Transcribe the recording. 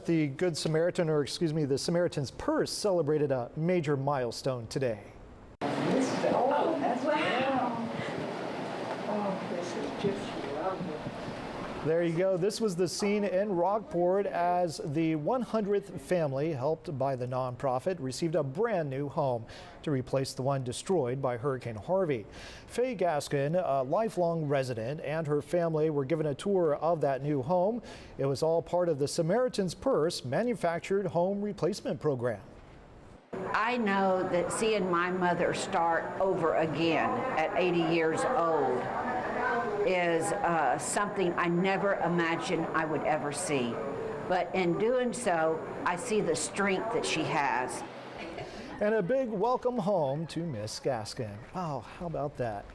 The Good Samaritan, or excuse me, the Samaritan's Purse celebrated a major milestone today. Oh, that's wow. Oh, this is just lovely. There you go. This was the scene in Rockport as the 100th family, helped by the nonprofit, received a brand new home to replace the one destroyed by Hurricane Harvey. Faye Gaskin, a lifelong resident, and her family were given a tour of that new home. It was all part of the Samaritan's Purse manufactured home replacement program. I know that seeing my mother start over again at 80 years old is something I never imagined I would ever see. But in doing so, I see the strength that she has. And a big welcome home to Miss Gaskin. Wow, how about that?